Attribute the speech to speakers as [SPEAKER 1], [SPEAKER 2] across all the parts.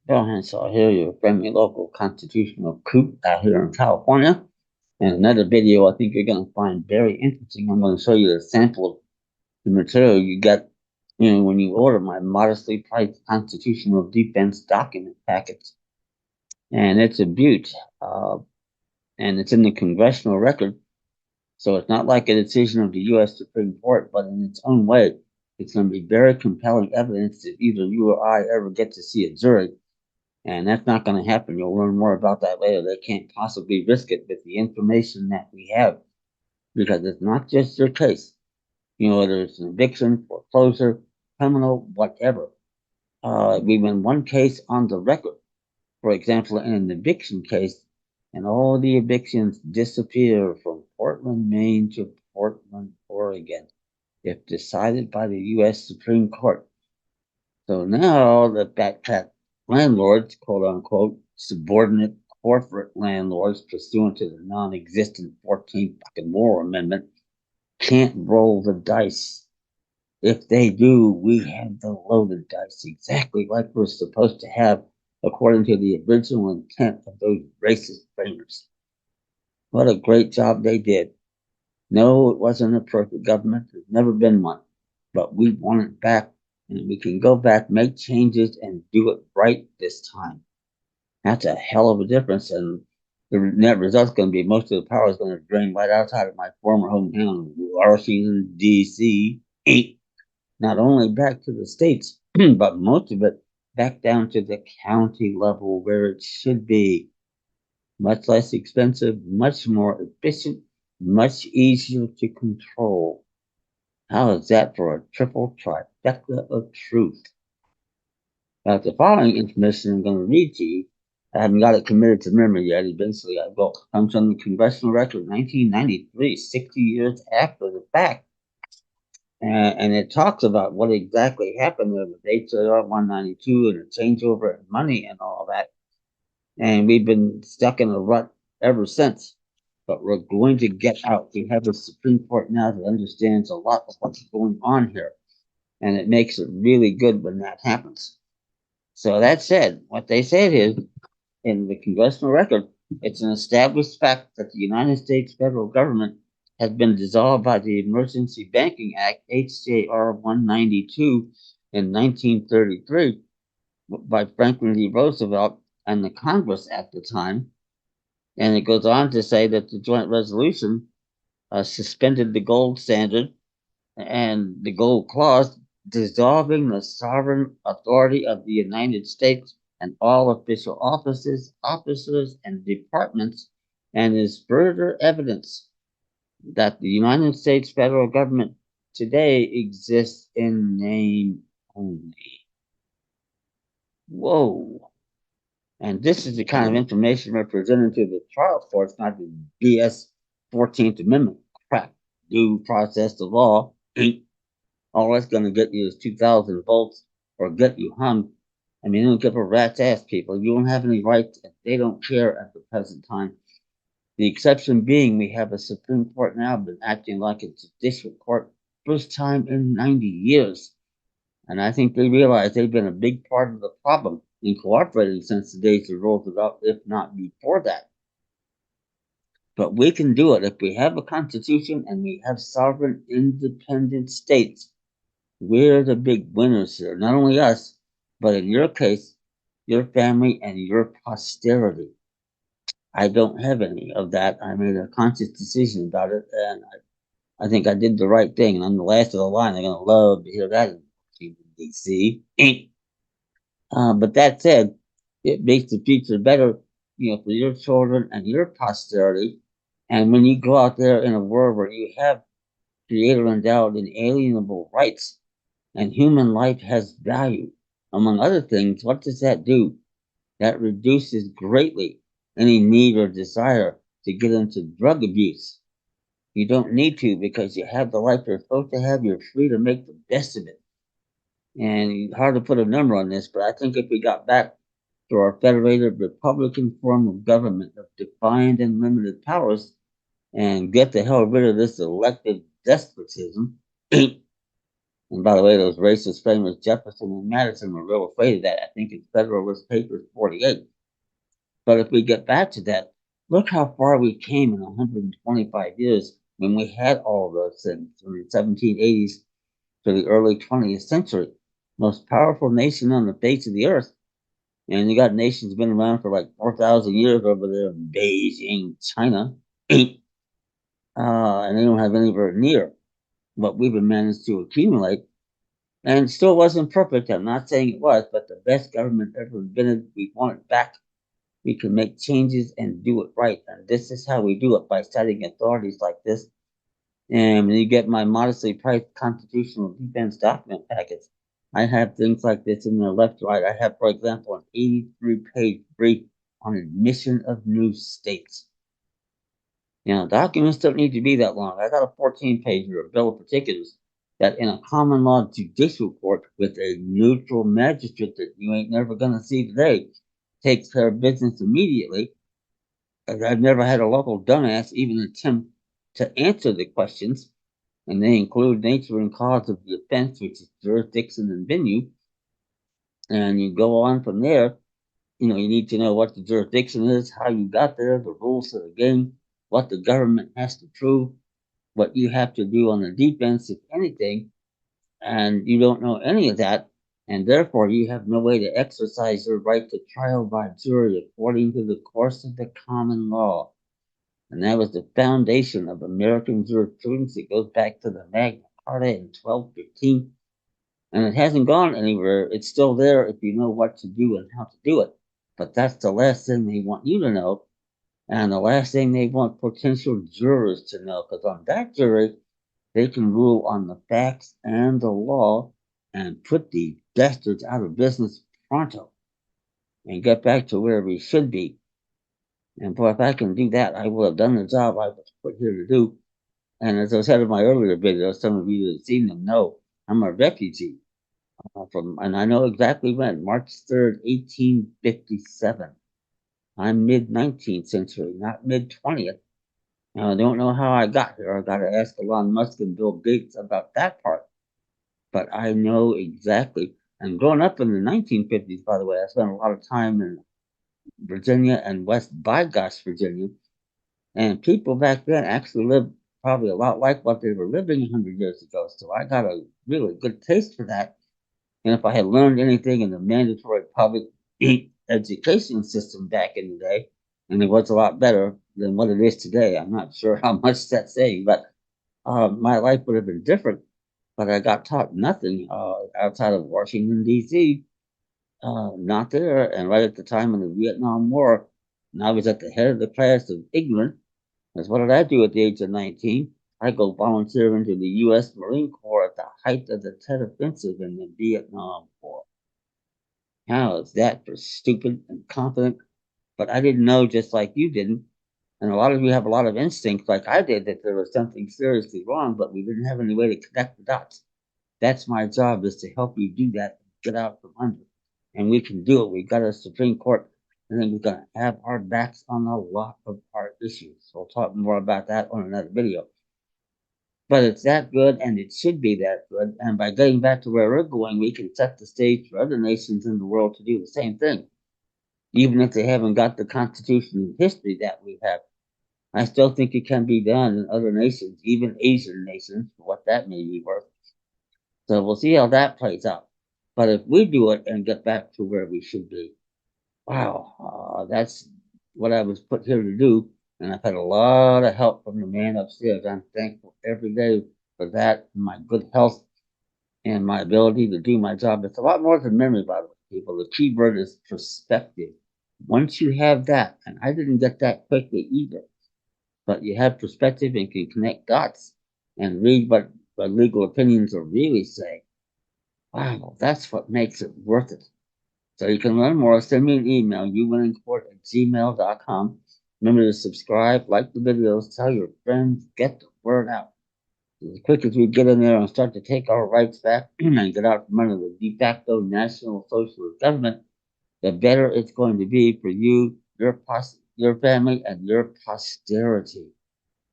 [SPEAKER 1] Bill Henshaw here, your friendly local constitutional coop out here in California. And another video I think you're going to find very interesting. I'm going to show you a sample of the material you get, when you order my modestly priced constitutional defense document packets. And it's a beaut. And it's in the Congressional Record. So it's not like a decision of the U.S. Supreme Court, but in its own way, it's going to be very compelling evidence that either you or I ever get to see a jury. And that's not going to happen. You'll learn more about that later. They can't possibly risk it with the information that we have because it's not just your case. Whether it's an eviction, foreclosure, criminal, whatever. We've been one case on the record, for example, in an eviction case, and all the evictions disappear from Portland, Maine to Portland, Oregon, if decided by the U.S. Supreme Court. So now that landlords, quote unquote, subordinate corporate landlords pursuant to the non-existent 14th fucking Moore Amendment, can't roll the dice. If they do, we have the loaded dice exactly like we're supposed to have according to the original intent of those racist framers. What a great job they did. No, it wasn't a perfect government. There's never been one. But we want it back, and we can go back, make changes, and do it right this time. That's a hell of a difference. And the net result's going to be most of the power is going to drain right outside of my former hometown, Washington, D.C. Not only back to the states, but most of it back down to the county level where it should be. Much less expensive, much more efficient, much easier to control. How is that for a triple trifecta of truth? Now, the following information I'm going to read to you, I haven't got it committed to memory yet. Eventually I will. Comes from the Congressional Record 1993, 60 years after the fact. And it talks about what exactly happened there with HJR 192 and the changeover in money and all that. And we've been stuck in a rut ever since. But we're going to get out. We have a Supreme Court now that understands a lot of what's going on here. And it makes it really good when that happens. So that said, what they said is, in the Congressional Record, it's an established fact that the United States federal government has been dissolved by the Emergency Banking Act, HJR 192, in 1933 by Franklin D. Roosevelt and the Congress at the time. And it goes on to say that the joint resolution suspended the gold standard and the gold clause, dissolving the sovereign authority of the United States and all official offices, officers, and departments, and is further evidence that the United States federal government today exists in name only. Whoa. And this is the kind of information we're presenting to the trial courts, not the BS 14th Amendment crap. Due process of law. All that's going to get you is 2,000 volts or get you hung. I mean, they don't give a rat's ass, people. You don't have any rights, and they don't care at the present time. The exception being we have a Supreme Court now been acting like a judicial court, first time in 90 years. And I think they realize they've been a big part of the problem in cooperating since the days of Roosevelt, if not before that. But we can do it if we have a constitution and we have sovereign, independent states. We're the big winners here. Not only us, but in your case, your family and your posterity. I don't have any of that. I made a conscious decision about it, and I think I did the right thing. And I'm the last of the line. They're going to love to hear that in Washington, D.C. But that said, it makes the future better, for your children and your posterity. And when you go out there in a world where you have creator endowed inalienable rights and human life has value, among other things, what does that do? That reduces greatly any need or desire to get into drug abuse. You don't need to because you have the life you're supposed to have. You're free to make the best of it. And hard to put a number on this, but I think if we got back to our federated Republican form of government of defined and limited powers and get the hell rid of this elected despotism, And by the way, those racist framers Jefferson and Madison were real afraid of that. I think it's Federalist Papers 48. But if we get back to that, look how far we came in 125 years when we had all those things from the 1780s to the early 20th century. Most powerful nation on the face of the earth. And you got nations been around for like 4,000 years over there in Beijing, China. And they don't have anywhere near what we've managed to accumulate. And it still wasn't perfect. I'm not saying it was, but the best government ever invented. We want it back. We can make changes and do it right. And this is how we do it, by studying authorities like this. And when you get my modestly priced constitutional defense document package, I have things like this in the left, right. I have, for example, an 83-page brief on admission of new states. Documents don't need to be that long. I got a 14-page or a bill of particulars that in a common law judicial court with a neutral magistrate that you ain't never going to see today takes care of business immediately. I've never had a local dumbass even attempt to answer the questions, and they include nature and cause of the offense, which is jurisdiction and venue. And you go on from there. You need to know what the jurisdiction is, how you got there, the rules of the game, what the government has to prove, what you have to do on the defense, if anything. And you don't know any of that, and therefore you have no way to exercise your right to trial by jury according to the course of the common law. And that was the foundation of American jurisprudence. It goes back to the Magna Carta in 1215. And it hasn't gone anywhere. It's still there if you know what to do and how to do it. But that's the last thing they want you to know. And the last thing they want potential jurors to know. Because on that jury, they can rule on the facts and the law and put the bastards out of business pronto and get back to where we should be. And boy, if I can do that, I will have done the job I was put here to do. And as I said in my earlier video, some of you that have seen them know I'm a refugee and I know exactly when, March 3rd, 1857. I'm mid-19th century, not mid-20th. Now, I don't know how I got here. I got to ask Elon Musk and Bill Gates about that part. But I know exactly. And growing up in the 1950s, by the way, I spent a lot of time in Virginia and West Bygos, Virginia. And people back then actually lived probably a lot like what they were living 100 years ago. So I got a really good taste for that. And if I had learned anything in the mandatory public education system back in the day, and it was a lot better than what it is today, I'm not sure how much that's saying, but my life would have been different. But I got taught nothing outside of Washington, D.C., not there. And right at the time of the Vietnam War, and I was at the head of the class of ignorant. Because what did I do at the age of 19? I go volunteer into the U.S. Marine Corps at the height of the Tet Offensive in the Vietnam War. How is that for stupid and confident? But I didn't know, just like you didn't. And a lot of you have a lot of instincts, like I did, that there was something seriously wrong, but we didn't have any way to connect the dots. That's my job, is to help you do that, get out from under. And we can do it. We've got a Supreme Court, and then we're going to have our backs on a lot of our issues. We'll talk more about that on another video. But it's that good, and it should be that good. And by getting back to where we're going, we can set the stage for other nations in the world to do the same thing. Even if they haven't got the constitution and history that we have, I still think it can be done in other nations, even Asian nations, for what that may be worth. So we'll see how that plays out. But if we do it and get back to where we should be, wow, that's what I was put here to do. And I've had a lot of help from the man upstairs. I'm thankful every day for that, my good health, and my ability to do my job. It's a lot more than memory, by the way, people. The key word is perspective. Once you have that, and I didn't get that quickly either, but you have perspective and can connect dots and read what legal opinions are really saying. Wow, that's what makes it worth it. So you can learn more. Send me an email, uwinningcourt@gmail.com. Remember to subscribe, like the videos, tell your friends, get the word out. As quick as we get in there and start to take our rights back and get out from under the de facto national socialist government, the better it's going to be for you, your family, and your posterity.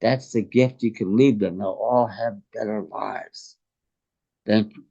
[SPEAKER 1] That's the gift you can leave them. They'll all have better lives. Thank you.